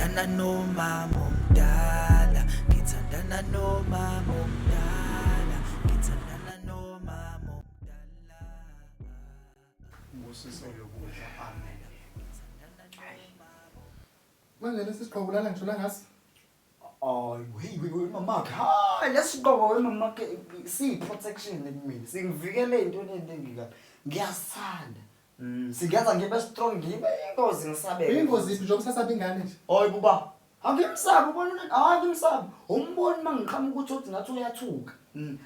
ngithandana nomama omdala, ngithandana nomama omdala, ngithandana nomama omdala. Ngosiso yokudla amela. Manje lesisigqoko lana ngishona ngasi. Hey, mama, hayi lesigqoko mama ke siyi-protection kumina. Singivikele ey'ntweni ey'ningi kabi. Ngiyasithanda. Singenza ngibe strong, ngibe ingozi ngisabeke. Ingozi iphi njengoba usasaba ingane nje? Hayi buba, angimsabi ubona ukuthi angimsabi. Umboni mangiqhamuka ukuthi ngathi uyathuka.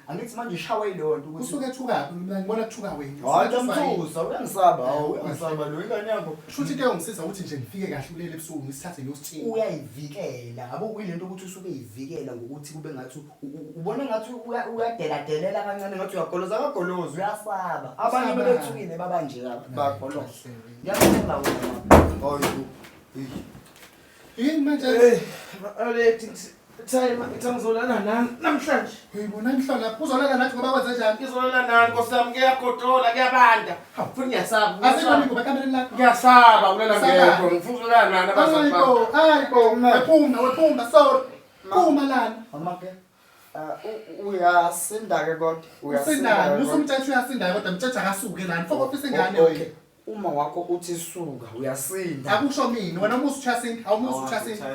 Angithi manje ushawe yilo nto ukuthi Usuke ethuka mina ngibona ethuka wena. hayi ngiyamthusa, uyangisaba, hawu uyangisaba lo ingane yakho. Shuthi into engisiza ukuthi nje ngifike kahle kuleli ebusuku ngisithathe ngiyositshinga. Uyayivikela ngabe kuyilento ukuthi usuke yivikela ngokuthi kube ngathi ubone ngathi uyadeladelela kancane ngathi uyagoloza kagoloza uyasaba. Abanye belethukile babanje bagoloza. Ngiyacela wena. Hayi. Yini manje? Alethi ngizolala nani namhlanje. Uyibona inhlala uzolala nathi ngoba kwenze njani? Ngizolala nani Nkosi kuyagodola kuyabanda. Futhi ngiyasaba. Asikhona ngoba kamereni lakho. Ngiyasaba ulela ngekho ngifuna uzolala nani abazali bakho. Wephuma sorry. Phuma lana. Mama ke uyasinda ke kodwa Uyasinda, usumthetho uyasinda kodwa mthetho akasuke lana. Mfoko ofisa ingane wena. Uma wakho uthi suka uyasinda. Akusho mina wena umusi uyasinda, awumusi uyasinda.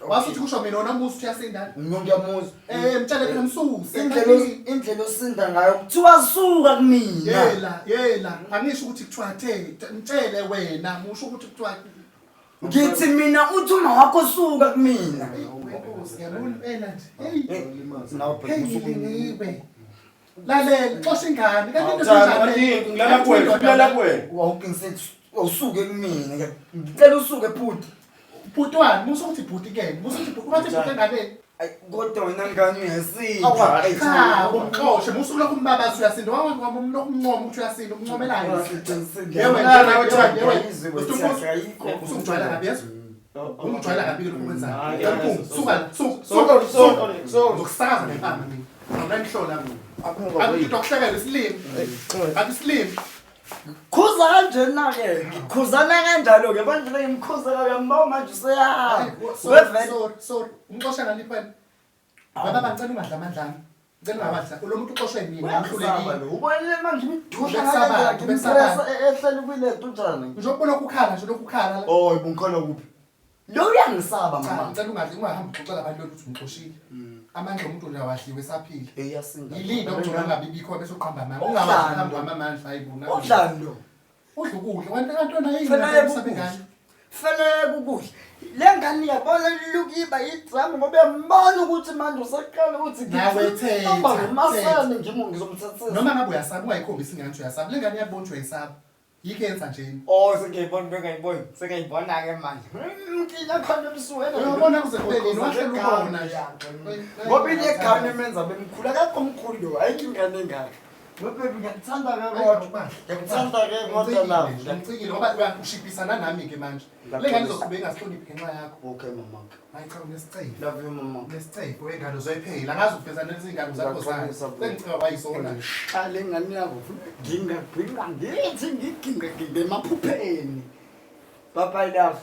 Wasuthi kusho mina wona umusi uyasinda. Ngiyamuzwa. Mtshele phela msusi. Indlela osinda ngayo kuthiwa suka kumina. Yela, angisho ukuthi kuthiwa mtshele wena, musho ukuthi kuthiwa ngithi mina uthi uma wakho suka kumina. Ngiyabona nje. Hey, lalela, xosha ingane. Kanti into enjani? Ngilala kuwena. Wawuqiniseka usuke kumina. Ngicela usuke bhuti. Bhutwani, musho ukuthi bhuti ke. Musho ukuthi bhuti wathi bhuti engane. Kodwa wena ngane uyasinda. Cha, umxoshe, musho lokho umbabazi uyasinda. Wawona ukumncoma ukuthi uyasinda, umncomelani. Usungijwayela kabi yezo. Ungijwayela kabi lokho kwenzayo. Suka. Ngizokusakaza ngempama mina. Awunangihlola mina. Akuhlekela isilimi. Akusilimi. Khuza kanjena ke. Ngikhuzana kanjalo ke manje ngimkhuza uyambona manje useyahayi. Sorry. Umxosha ngani phela? Baba bancane ungadla amandlami. Ngicela ungawadla. Lo muntu uxoshwe mina ngihlulekile. Ubonile manje ngimdusha kanjalo ngimpressa ehleli kwilethu njani. Njengoba lokhu ukhala nje lokhu ukhala la. Oh, ibungikhala kuphi? Lo uyangisaba mama. Ngicela ungahambi uxoxela abantu ukuthi ngixoshile. Amandla omuntu nje awadliwe saphila. Eyasinda. Yilini okungcono ngabe bikho bese uqhamba amanga. Ungawazi hambi amandla ayibona. Udlalo lo. Udla ukudla. Wena kantona yini usabe ngani? Fanele ukudla. Le ngane yabona lukiba idrum ngoba yambona ukuthi manje usaqala ukuthi ngimasana ngizomthathisa. Noma ngabe uyasaba ungayikhombisi ingane uyasaba. Le ngane yabona uyayisaba. Yike yenza nje. Oh, sengiyibona bengayiboni. Sengiyibona ke manje. Ngina khona emsuweni. Uyabona kuze kube yini wahle lubona nje. Ngoba ile gane menza bemkhulu akakho omkhulu lo. Ayingane engaka. Ngoba ngiyithanda kodwa. Ngiyithanda kodwa la. Ngicikile ngoba uyashibhisana nami ke manje. Le ngane izoqhubeka ingasihloniphi ngenxa yakho. Okay mama. Hayi cha unesicelo. Love you mama. Nesicelo wengane uzoyiphela. Ngazi ufeza lezi ngane zakho zakho. Sengicela wayisona. Qale ngane yakho. Ngingagcinga ngithi ngiginga emaphupheni. Bye bye love.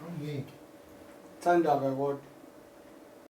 Angeke. Thanda ke kodwa.